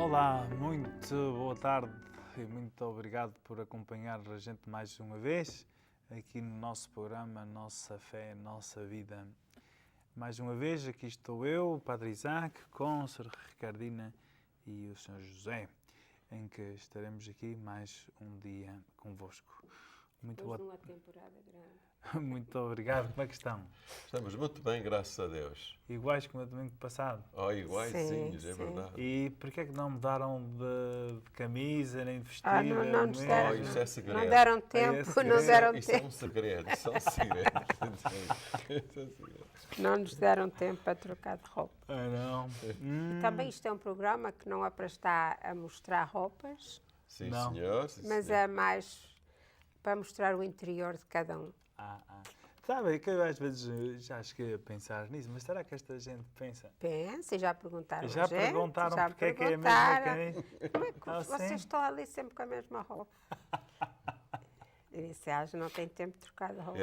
Olá, muito boa tarde e muito obrigado por acompanhar a gente mais uma vez aqui no nosso programa Nossa Fé, Nossa Vida. Mais uma vez, aqui estou eu, o Padre Isaac, com a Sra. Ricardina e o Sr. José, em que estaremos aqui mais um dia convosco. Muito boa numa temporada grande. Muito obrigado. Como é que estão? Estamos muito bem, graças a Deus. Iguais como o domingo passado? Oh, iguaizinhos, é Sim. verdade. E porquê é que não mudaram de camisa nem de vestido? Não nos deram, Oh, isso é segredo. não deram tempo, esse não segredo. deram Isso é tempo. um segredo, isso é um segredo. Isso é um segredo. Não nos deram tempo para trocar de roupa. Ah, não. Também isto é um programa que não é para estar a mostrar roupas, Sim, Não. senhor. Sim, mas senhor. é mais para mostrar o interior de cada um. Sabe, que eu às vezes já cheguei a pensar nisso, mas será que esta gente pensa? Pensa, e já perguntaram Já a gente, perguntaram já porque é que é a mesma camisa? Como é que Ah, vocês sim? estão ali sempre com a mesma roupa? Eu disse, já não tem tempo de trocar de roupa.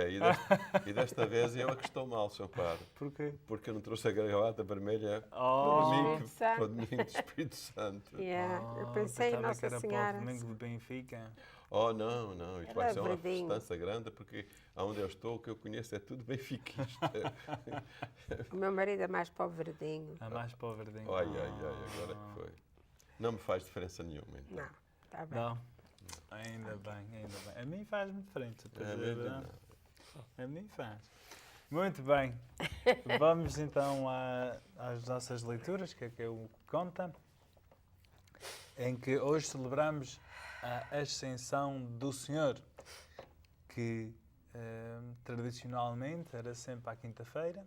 E desta vez eu é que estou mal, Sr. Padre. Porquê? Porque eu não trouxe a gravata vermelha Oh, para o domingo do Espírito Santo. Eu pensei em pensava que Nossa era Senhora. para o domingo de Benfica. Oh, não, não. Isto Ela vai é ser uma verdinho. distância grande, porque onde eu estou, o que eu conheço é tudo benfiquista. O meu marido é mais para o verdinho. A mais para o verdinho. Ai, agora que foi. Não me faz diferença nenhuma, então. Não, está bem. Não. Ainda bem, ainda bem. A mim faz-me diferença. É mesmo, não. A mim faz. Muito bem. Vamos então às nossas leituras, que é que eu conta, em que hoje celebramos a Ascensão do Senhor, que tradicionalmente era sempre à quinta-feira,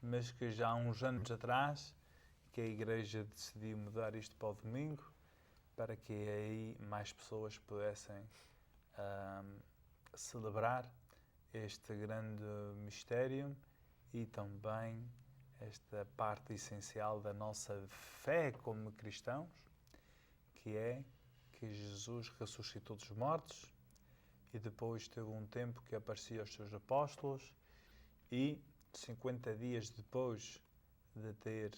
mas que já há uns anos atrás que a Igreja decidiu mudar isto para o domingo, para que aí mais pessoas pudessem celebrar este grande mistério e também esta parte essencial da nossa fé como cristãos, que é que Jesus ressuscitou dos mortos e depois teve um tempo que aparecia aos seus apóstolos e 50 dias depois de ter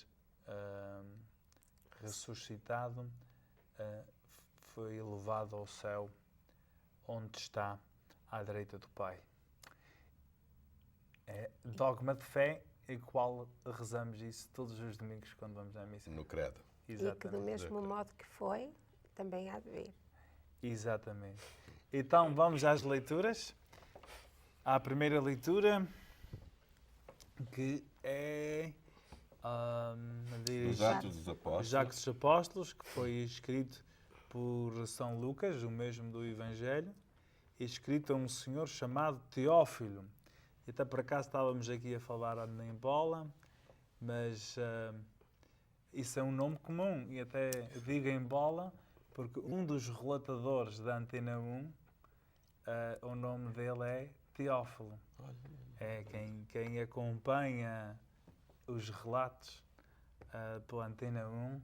ressuscitado, foi elevado ao céu, onde está à direita do Pai. É dogma de fé, em qual rezamos isso todos os domingos quando vamos à missa. No credo. E que do mesmo modo que foi, também há de vir. Exatamente. Então vamos às leituras. À primeira leitura, que é Os Atos dos Apóstolos. Os Atos dos Apóstolos, que foi escrito por São Lucas, o mesmo do Evangelho, e escrito a um senhor chamado Teófilo. E até por acaso estávamos aqui a falar em bola, mas isso é um nome comum, e até digo em bola, porque um dos relatadores da Antena 1, o nome dele é Teófilo. É quem acompanha os relatos pela Antena 1,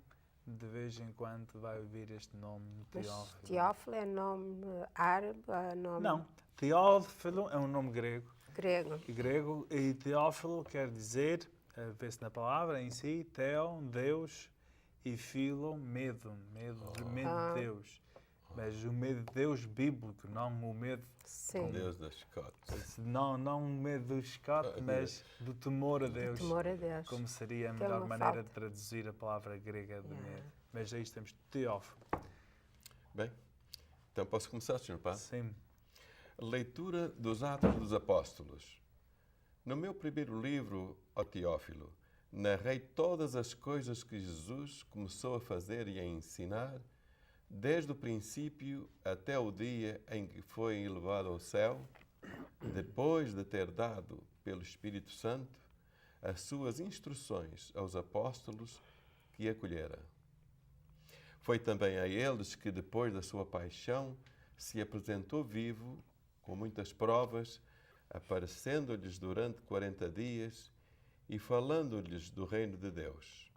de vez em quando vai ouvir este nome, Mas Teófilo. Teófilo é nome árabe, é nome Não, Teófilo é um nome grego. grego. E Teófilo quer dizer, vê-se na palavra em si, Teo, Deus, e Filo, medo de Deus. Mas o medo de Deus bíblico, não o medo, Sim, Deus das Escotes. não o medo do escote, mas do temor a Deus. temor a Deus. Como seria a Que é melhor uma maneira falta. de traduzir a palavra grega de Yeah. medo. Mas aí temos Teófilo. Bem, então posso começar, Sr. Padre? Sim. Leitura dos Atos dos Apóstolos. No meu primeiro livro, ó Teófilo, narrei todas as coisas que Jesus começou a fazer e a ensinar, desde o princípio até o dia em que foi elevado ao céu, depois de ter dado pelo Espírito Santo as suas instruções aos apóstolos que acolhera. Foi também a eles que, depois da sua paixão, se apresentou vivo, com muitas provas, aparecendo-lhes durante 40 dias e falando-lhes do reino de Deus.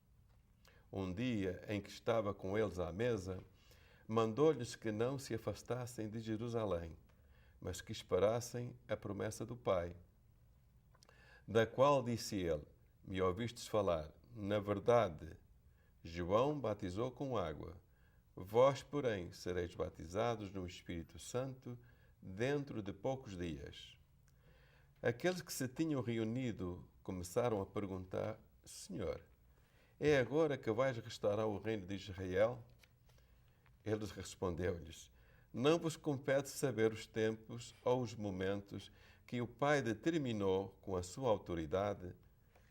Um dia em que estava com eles à mesa, mandou-lhes que não se afastassem de Jerusalém, mas que esperassem a promessa do Pai, da qual disse ele: me ouvistes falar, na verdade, João batizou com água. Vós, porém, sereis batizados no Espírito Santo dentro de poucos dias. Aqueles que se tinham reunido começaram a perguntar: Senhor, é agora que vais restaurar o reino de Israel? Ele respondeu-lhes: Não vos compete saber os tempos ou os momentos que o Pai determinou com a sua autoridade,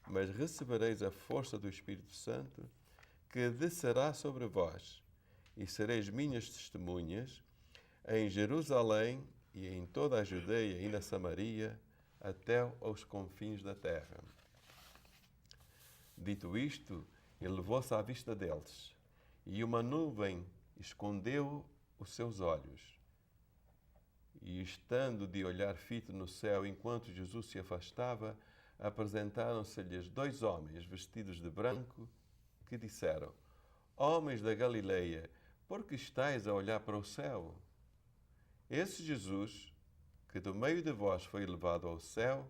mas recebereis a força do Espírito Santo, que descerá sobre vós, e sereis minhas testemunhas em Jerusalém e em toda a Judeia e na Samaria, até aos confins da terra. Dito isto, elevou-se à vista deles, e uma nuvem escondeu os seus olhos. E, estando de olhar fito no céu enquanto Jesus se afastava, apresentaram-se-lhes 2 homens vestidos de branco, que disseram: Homens da Galileia, por que estáis a olhar para o céu? Esse Jesus, que do meio de vós foi elevado ao céu,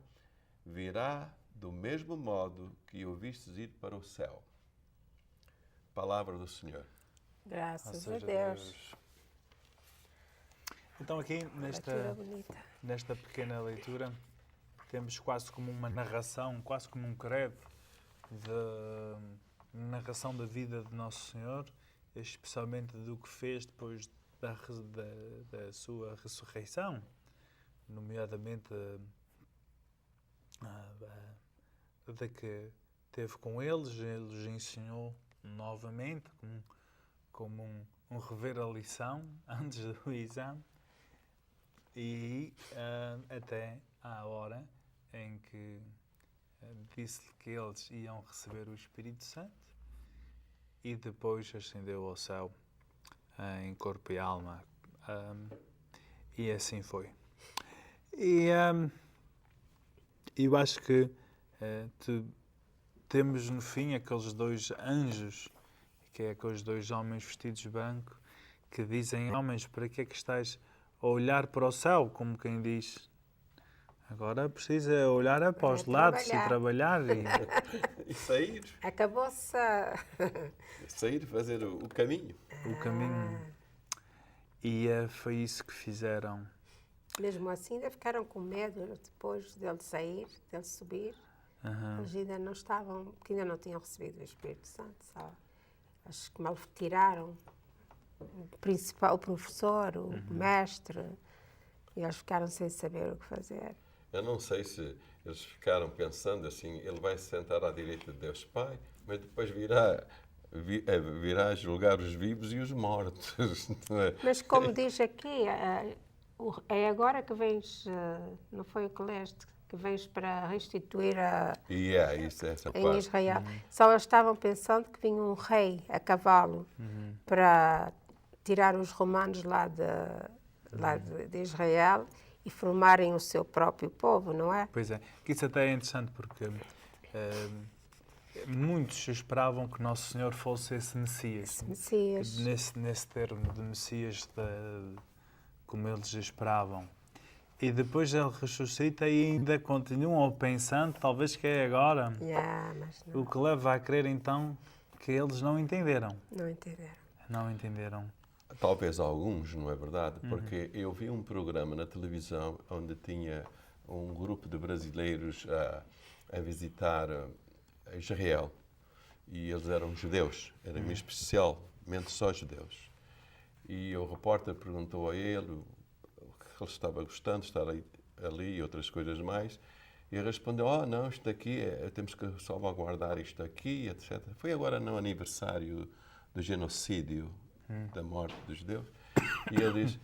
virá do mesmo modo que o vistes ir para o céu. Palavra do Senhor. Graças a Deus. Então aqui Leitura bonita. nesta pequena leitura temos quase como uma narração, quase como um credo da narração da vida de Nosso Senhor, especialmente do que fez depois da sua ressurreição, nomeadamente da que teve com eles ensinou novamente como um rever a lição antes do exame e até à hora em que disse-lhe que eles iam receber o Espírito Santo e depois ascendeu ao céu em corpo e alma. E assim foi. E eu acho que temos no fim aqueles 2 anjos, que é aqueles 2 homens vestidos de branco, que dizem: Homens, para que é que estáis a olhar para o céu? Como quem diz: agora precisa olhar para os lados e trabalhar. E sair. Acabou-se Sair, fazer o caminho. O caminho. E foi isso que fizeram. Mesmo assim, ainda ficaram com medo depois dele sair, dele subir. Eles ainda não estavam, porque ainda não tinham recebido o Espírito Santo, sabe? Acho que mal tiraram o principal, o professor, o mestre, e eles ficaram sem saber o que fazer. Eu não sei se eles ficaram pensando assim: ele vai se sentar à direita de Deus Pai, mas depois virá a julgar os vivos e os mortos. Mas como diz aqui, é agora que vens, não foi o que leste, que vens para restituir Isso é essa em parte. Israel. Só eles estavam pensando que vinha um rei a cavalo para tirar os romanos lá de Israel e formarem o seu próprio povo, não é? Pois é, que isso até é interessante porque muitos esperavam que Nosso Senhor fosse esse Messias. Messias. Nesse termo de Messias, como eles esperavam. E depois ele ressuscita e ainda continuam pensando, talvez que é agora. Mas não. O que leva a crer então que eles não entenderam. Não entenderam. Não entenderam. Talvez alguns, não é verdade? Porque eu vi um programa na televisão onde tinha um grupo de brasileiros a visitar Israel. E eles eram judeus, eram especialmente só judeus. E o repórter perguntou a ele que ele estava gostando de estar ali e outras coisas mais. E ele respondeu: não, isto aqui, temos que salvaguardar isto aqui, etc. Foi agora no aniversário do genocídio, da morte dos judeus. E ele diz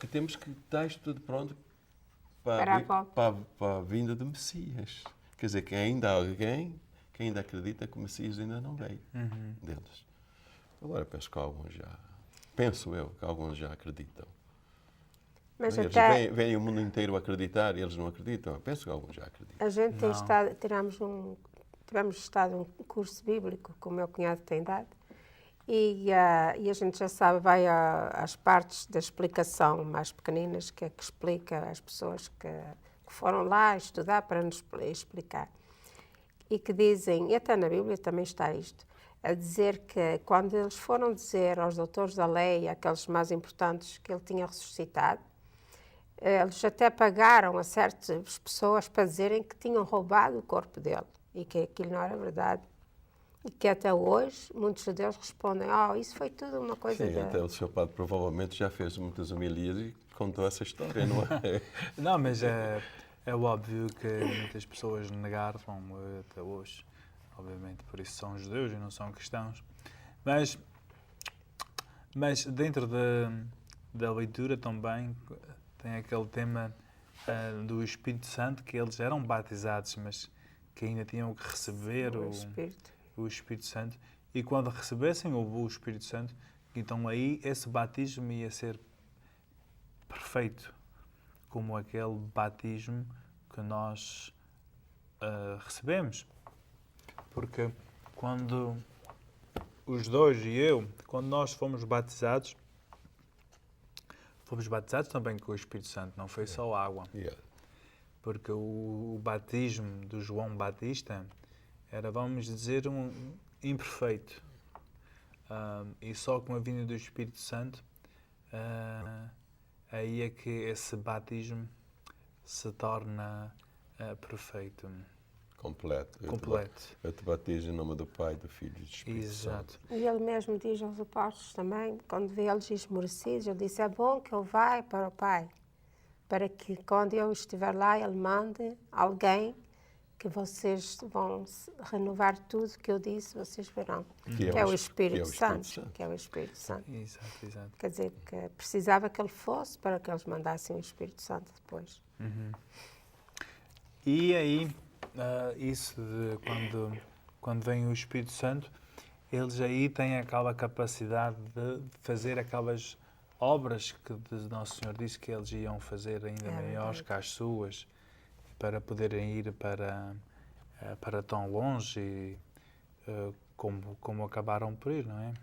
que temos que estar isto tudo pronto para a vinda do Messias. Quer dizer, que ainda há alguém que ainda acredita que o Messias ainda não veio deles. Agora penso eu que alguns já acreditam. Mas eles até vêm o mundo inteiro a acreditar e eles não acreditam. Penso que alguns já acreditam. a gente tem estado, tivemos estado um curso bíblico que o meu cunhado tem dado e a gente já sabe, vai às partes da explicação mais pequeninas que explica às pessoas que foram lá estudar para nos explicar. E que dizem, e até na Bíblia também está isto, a dizer que quando eles foram dizer aos doutores da lei, aqueles mais importantes, que ele tinha ressuscitado, eles até pagaram a certas pessoas para dizerem que tinham roubado o corpo dele e que aquilo não era verdade. E que até hoje muitos judeus respondem, isso foi tudo uma coisa... Sim, até o Sr. Padre provavelmente já fez muitas homilias e contou essa história, não é? Não, mas é óbvio que muitas pessoas negaram até hoje. Obviamente, por isso são judeus e não são cristãos. Mas dentro da leitura também tem aquele tema do Espírito Santo, que eles eram batizados, mas que ainda tinham que receber o Espírito Santo. E quando recebessem o Espírito Santo, então aí esse batismo ia ser perfeito, como aquele batismo que nós recebemos. Porque quando os dois e eu, quando nós fomos batizados também com o Espírito Santo, não foi só água. Yeah. Porque o batismo do João Batista era, vamos dizer, imperfeito. E só com a vinda do Espírito Santo, aí é que esse batismo se torna perfeito. Completo. Eu te batizo em nome do Pai, do Filho e do Espírito Exato. Santo. E ele mesmo diz aos apóstolos também, quando vê eles esmorecidos, ele disse, é bom que eu vá para o Pai, para que quando eu estiver lá, ele mande alguém que vocês vão renovar tudo que eu disse, vocês verão. Que é o Espírito Santo. Que é o Espírito Santo. Exato. Quer dizer, que precisava que ele fosse para que eles mandassem o Espírito Santo depois. Uhum. E aí, isso de quando vem o Espírito Santo, eles aí têm aquela capacidade de fazer aquelas obras que o Nosso Senhor disse que eles iam fazer ainda maiores que as suas, para poderem ir para tão longe como acabaram por ir, não é?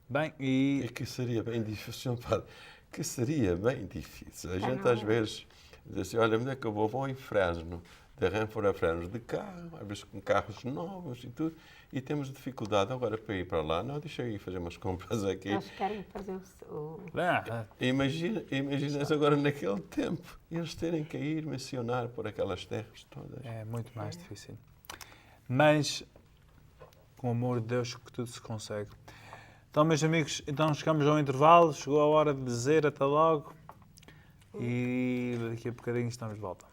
Bem, E que seria bem difícil, Sr. Padre, que seria bem difícil. A gente às vezes diz assim, olha, onde é que eu vou em Fresno, de Renfrew a Fresno, de carro, às vezes com carros novos e tudo, e temos dificuldade agora para ir para lá. Não, deixa eu ir fazer umas compras aqui. Eles querem fazer o... Imagina-se agora naquele tempo, eles terem que ir missionar por aquelas terras todas. É muito mais difícil. Mas, com o amor de Deus, que tudo se consegue. Então, meus amigos, chegamos ao intervalo, chegou a hora de dizer até logo e daqui a bocadinho estamos de volta.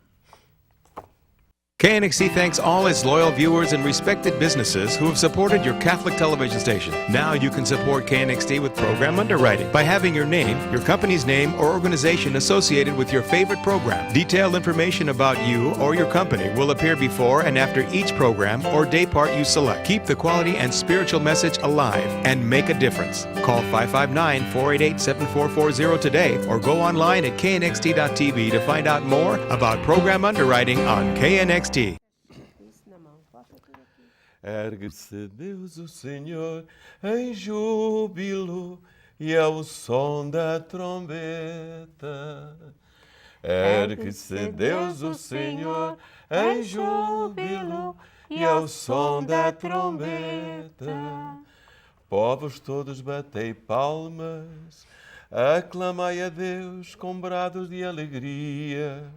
KNXT thanks all its loyal viewers and respected businesses who have supported your Catholic television station. Now you can support KNXT with program underwriting by having your name, your company's name, or organization associated with your favorite program. Detailed information about you or your company will appear before and after each program or day part you select. Keep the quality and spiritual message alive and make a difference. Call 559-488-7440 today or go online at knxt.tv to find out more about program underwriting on KNXT. Ergue-se Deus o Senhor em júbilo e ao som da trombeta. Ergue-se Deus o Senhor em júbilo e ao som da trombeta. Povos todos batei palmas, aclamai a Deus com brados de alegria.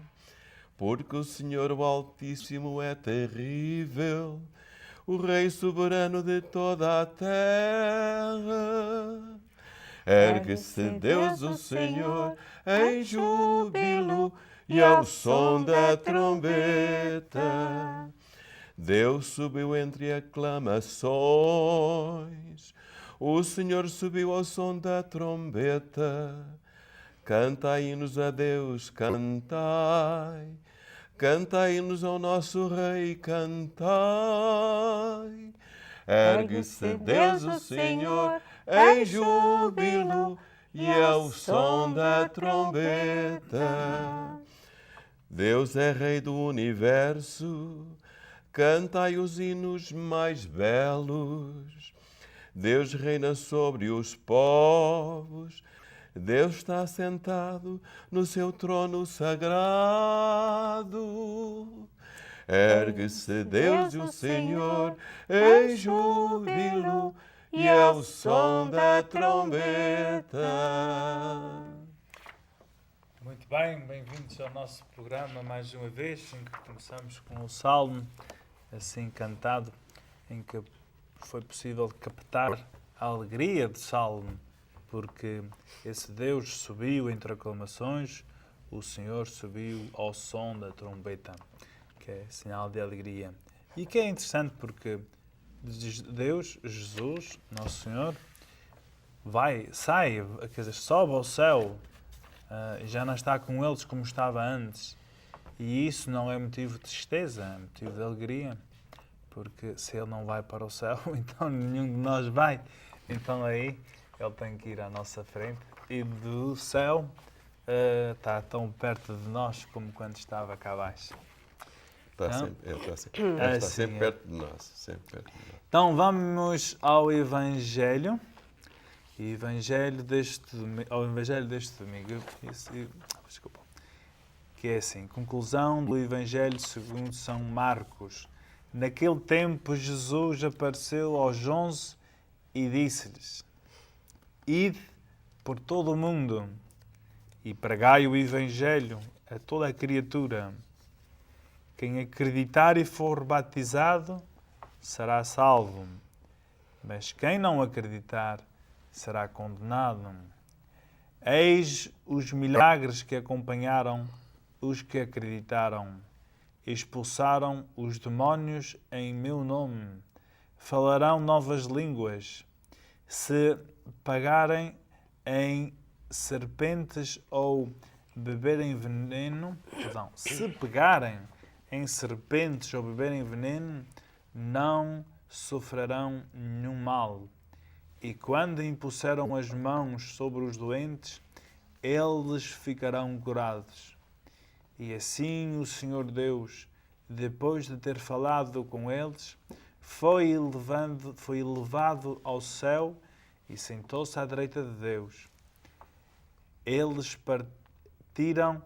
Porque o Senhor o Altíssimo é terrível, o Rei soberano de toda a terra. Ergue-se Deus o Senhor em júbilo e ao som da trombeta. Deus subiu entre aclamações, o Senhor subiu ao som da trombeta. Cantai hinos a Deus, cantai. Cantai hinos ao nosso Rei, cantai. Ergue-se Deus o Senhor em júbilo e ao som da trombeta. Deus é Rei do universo, cantai os hinos mais belos. Deus reina sobre os povos, Deus está sentado no seu trono sagrado. Ergue-se Deus e o Senhor em júbilo e ao som da trombeta. Muito bem, bem-vindos ao nosso programa mais uma vez, em que começamos com o Salmo, assim cantado, em que foi possível captar a alegria do Salmo, porque esse Deus subiu entre aclamações, o Senhor subiu ao som da trombeta, que é sinal de alegria. E que é interessante porque Deus, Jesus, Nosso Senhor, quer dizer, sobe ao céu, já não está com eles como estava antes. E isso não é motivo de tristeza, é motivo de alegria. Porque se ele não vai para o céu, então nenhum de nós vai. Então aí ele tem que ir à nossa frente. E do céu está tão perto de nós como quando estava cá abaixo. Ele está sempre perto de nós. Sempre perto de nós. Então vamos ao Evangelho. Evangelho deste domingo. Desculpa. Que é assim, conclusão do Evangelho segundo São Marcos. Naquele tempo, Jesus apareceu aos 11 e disse-lhes: Ide por todo o mundo e pregai o Evangelho a toda a criatura. Quem acreditar e for batizado será salvo, mas quem não acreditar será condenado. Eis os milagres que acompanharam os que acreditaram. Expulsaram os demónios em meu nome. Falarão novas línguas. Se pegarem em serpentes ou beberem veneno, se pegarem em serpentes ou beberem veneno, não sofrerão nenhum mal. E quando impuseram as mãos sobre os doentes, eles ficarão curados. E assim o Senhor Deus, depois de ter falado com eles, foi elevado ao céu e sentou-se à direita de Deus. Eles partiram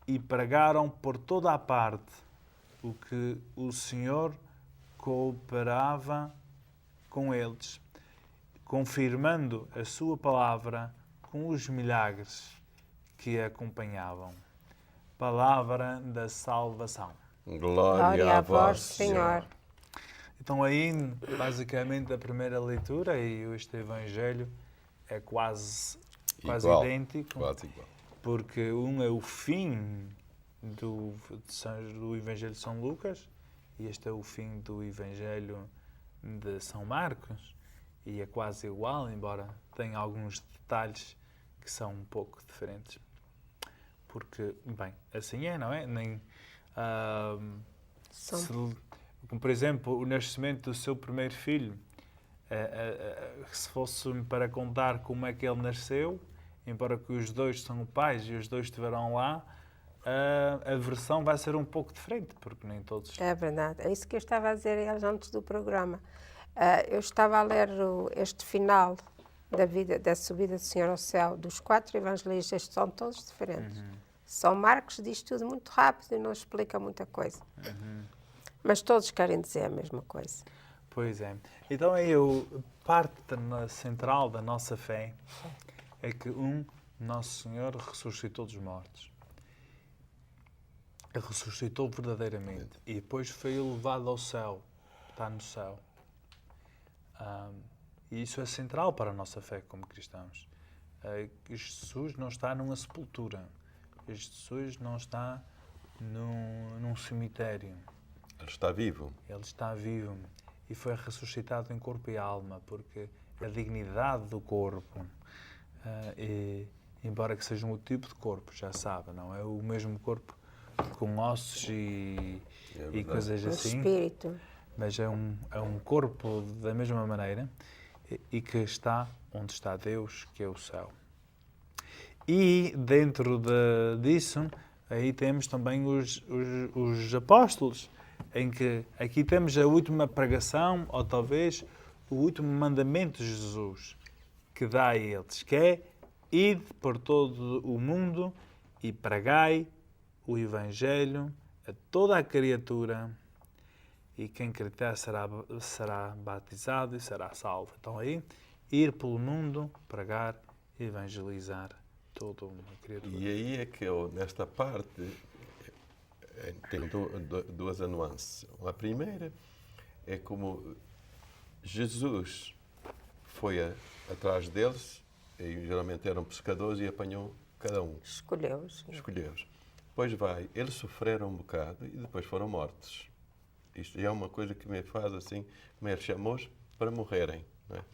e pregaram por toda a parte o que o Senhor cooperava com eles, confirmando a sua palavra com os milagres que a acompanhavam. Palavra da salvação. Glória a vós, Senhor. Então aí, basicamente, a primeira leitura e este Evangelho é quase idêntico. Quase igual. Porque um é o fim do Evangelho de São Lucas e este é o fim do Evangelho de São Marcos. E é quase igual, embora tenha alguns detalhes que são um pouco diferentes. Porque, bem, assim é, não é? Como, por exemplo, o nascimento do seu primeiro filho, se fosse para contar como é que ele nasceu, embora que os dois são pais e os dois estiveram lá, a versão vai ser um pouco diferente, porque nem todos... É verdade, é isso que eu estava a dizer a eles antes do programa. Eu estava a ler este final da subida do Senhor ao céu, dos 4 evangelistas, são todos diferentes. São Marcos diz tudo muito rápido e não explica muita coisa. Mas todos querem dizer a mesma coisa. Pois é. Então parte central da nossa fé é que Nosso Senhor ressuscitou dos mortos. Ele ressuscitou verdadeiramente e depois foi elevado ao céu. Está no céu. E isso é central para a nossa fé como cristãos. Jesus não está numa sepultura. Jesus não está num cemitério. Ele está vivo. Ele está vivo e foi ressuscitado em corpo e alma, porque a dignidade do corpo, embora que seja um tipo de corpo, já sabe, não é o mesmo corpo com ossos e coisas assim. Espírito. Mas é um corpo da mesma maneira e que está onde está Deus, que é o céu. E dentro disso, aí temos também os apóstolos, em que aqui temos a última pregação, ou talvez o último mandamento de Jesus, que dá a eles, que é: ide por todo o mundo e pregai o Evangelho a toda a criatura, e quem acreditar será batizado e será salvo. Então aí, ir pelo mundo, pregar, evangelizar toda uma criatura. E aí é que eu, nesta parte, tenho duas nuances. A primeira é como Jesus foi atrás deles, e geralmente eram pescadores, e apanhou cada um. Escolheu-os. Escolheu-os. Depois eles sofreram um bocado e depois foram mortos. Isto é uma coisa que me faz assim, me chamou para morrerem. Não é?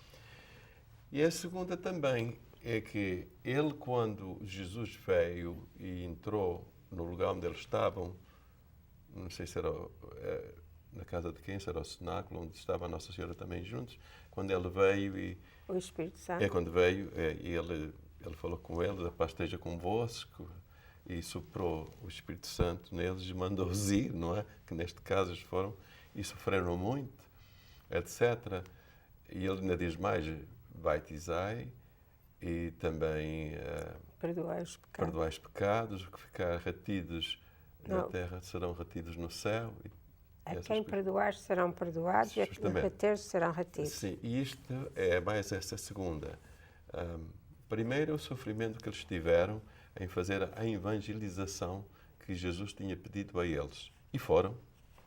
E a segunda também é que ele, quando Jesus veio e entrou no lugar onde eles estavam, não sei se era na casa de quem, se era o cenáculo, onde estava a Nossa Senhora também juntos, quando ele veio e... O Espírito Santo. Quando veio, e ele falou com eles, a paz esteja convosco, e soprou o Espírito Santo neles e mandou-os ir, não é? Que neste caso eles foram e sofreram muito, etc. E ele ainda diz mais, batizai e também Perdoai os pecados. perdoai os pecados, que ficar retidos na terra serão retidos no céu. A quem perdoar serão perdoados e a quem reter serão retidos. Sim, e isto é mais essa segunda. Primeiro, o sofrimento que eles tiveram em fazer a evangelização que Jesus tinha pedido a eles. E foram.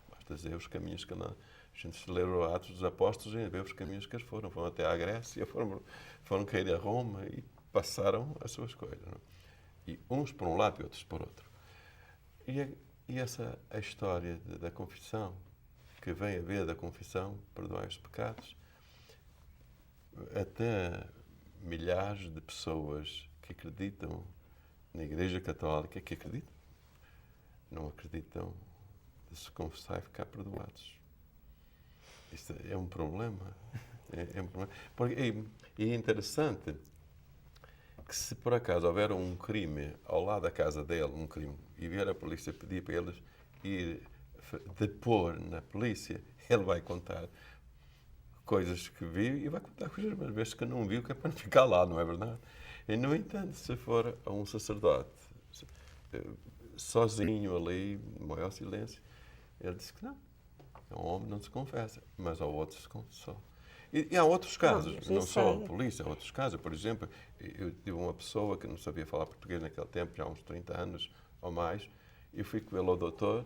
Basta dizer os caminhos que a gente se lê o Atos dos Apóstolos e vê os caminhos que eles foram. Foram até à Grécia, foram cair a Roma e passaram as suas coisas. Não? E uns por um lado e outros por outro. E essa a história da confissão, que vem a ver da confissão, perdoai os pecados, até milhares de pessoas que acreditam na Igreja Católica, que acreditam, não acreditam de se confessar e ficar perdoados. Isto é um problema. É um problema. Porque é interessante que se por acaso houver um crime ao lado da casa dele, um crime, e vier a polícia pedir para eles ir depor na polícia, ele vai contar coisas que viu e vai contar coisas mais vezes que não viu, que é para não ficar lá, não é verdade? E, no entanto, se for a um sacerdote, sozinho ali, no maior silêncio, ele disse que não. Um homem não se confessa, mas ao outro se confessou. E há outros casos, não só a polícia, há outros casos. Por exemplo, eu tive uma pessoa que não sabia falar português naquele tempo, já há uns 30 anos ou mais, eu fui com ele ao doutor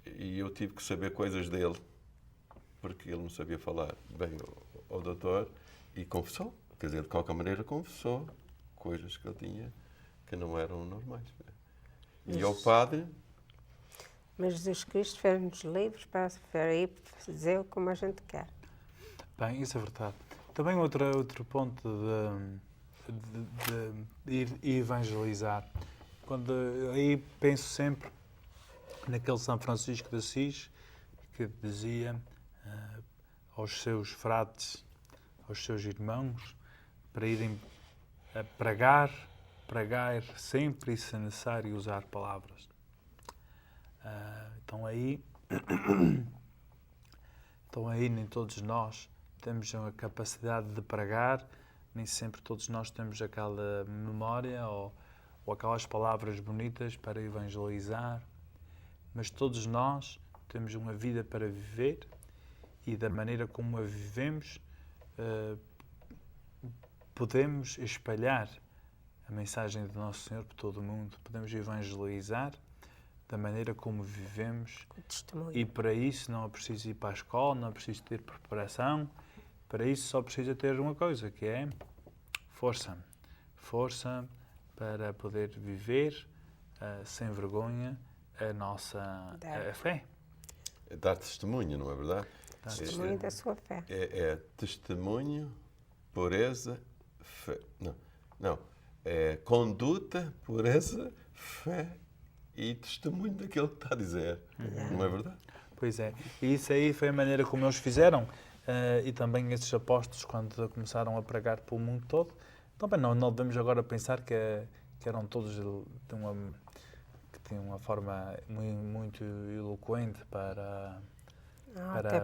e eu tive que saber coisas dele, porque ele não sabia falar bem ao doutor, e confessou. Quer dizer, de qualquer maneira, confessou coisas que ele tinha que não eram normais. E ao padre... Mas Jesus Cristo fez-nos livres para ir dizer como a gente quer. Bem, isso é verdade. Também outro ponto de ir evangelizar. Aí penso sempre naquele São Francisco de Assis que dizia aos seus frates, aos seus irmãos, para irem a pregar sempre e, se necessário, usar palavras. Então aí nem todos nós temos a capacidade de pregar, nem sempre todos nós temos aquela memória ou aquelas palavras bonitas para evangelizar, mas todos nós temos uma vida para viver e da maneira como a vivemos podemos espalhar a mensagem do Nosso Senhor por todo o mundo, podemos evangelizar da maneira como vivemos, e para isso não é preciso ir para a escola, não é preciso ter preparação, para isso só precisa ter uma coisa, que é força para poder viver sem vergonha a nossa fé. É dar testemunho, não é verdade? Testemunho da sua fé. É testemunho, pureza, fé. Não. É conduta, pureza, fé e testemunho daquilo que está a dizer. Não é verdade? Pois é. E isso aí foi a maneira como eles fizeram. E também esses apóstolos, quando começaram a pregar pelo mundo todo, também não devemos agora pensar que eram todos que tinham uma forma muito eloquente para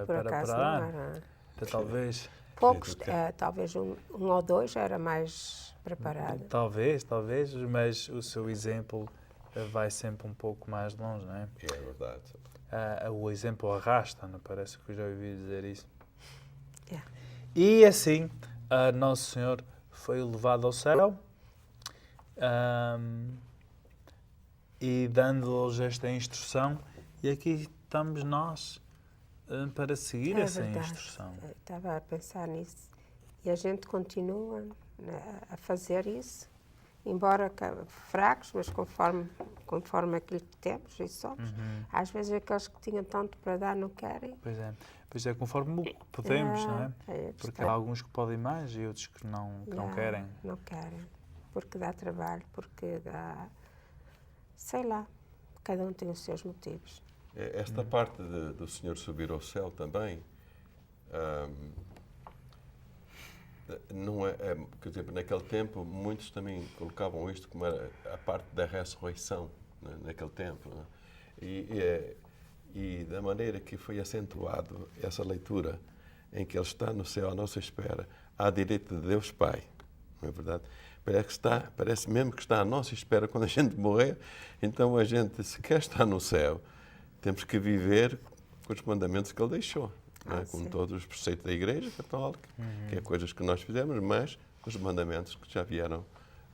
pregar. Talvez... Poucos, talvez um ou dois era mais preparado. Talvez, mas o seu exemplo vai sempre um pouco mais longe, não é? É verdade. O exemplo arrasta, não parece que eu já ouvi dizer isso. Yeah. E assim, Nosso Senhor foi levado ao céu e dando-lhes esta instrução, e aqui estamos nós para seguir essa verdade. instrução. Eu estava a pensar nisso. E a gente continua, né, a fazer isso, embora fracos, mas conforme aquilo que temos e somos. Às vezes aqueles que tinham tanto para dar não querem. Pois é, conforme o que podemos, não é? É Porque há alguns que podem mais e outros que não querem. Não querem, porque dá trabalho, porque dá... Sei lá, cada um tem os seus motivos. Esta parte do Senhor subir ao céu também, não quer dizer, naquele tempo, muitos também colocavam isto como era a parte da ressurreição, né, naquele tempo. Né? E da maneira que foi acentuado essa leitura, em que Ele está no céu à nossa espera, à direita de Deus Pai, não é verdade? Parece mesmo que está à nossa espera quando a gente morrer. Então a gente, se quer estar no céu, temos que viver com os mandamentos que Ele deixou. Não é? Com todos os preceitos da Igreja Católica, que é coisas que nós fizemos, mas com os mandamentos que já vieram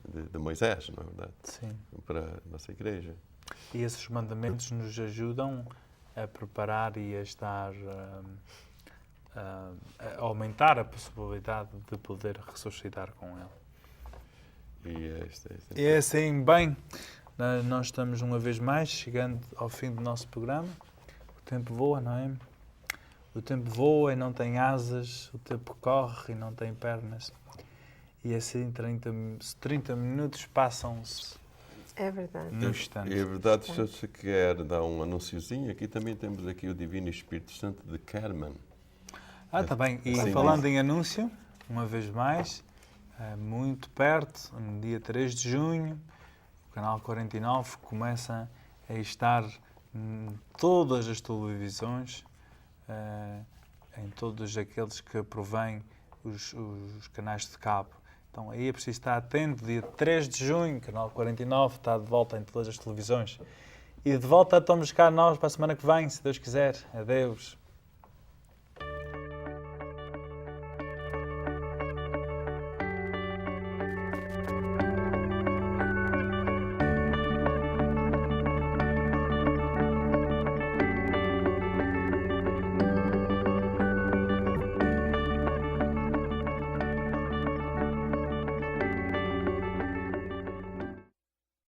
de Moisés, não é verdade? Sim. Para a nossa Igreja. E esses mandamentos nos ajudam a preparar e a estar... a aumentar a possibilidade de poder ressuscitar com Ele. E é assim, bem, nós estamos uma vez mais chegando ao fim do nosso programa. O tempo voa, não é? O tempo voa e não tem asas, o tempo corre e não tem pernas. E assim 30 minutos passam-se É verdade. num instante. É verdade, se você quer dar um anunciozinho, aqui também temos aqui o Divino Espírito Santo de Kerman. Está bem. E Sim, falando em anúncio, uma vez mais, muito perto, no dia 3 de junho, o Canal 49 começa a estar em todas as televisões, em todos aqueles que provêm os canais de cabo. Então aí é preciso estar atento, dia 3 de junho, Canal 49 está de volta em todas as televisões. E de volta estamos cá nós para a semana que vem, se Deus quiser. Adeus.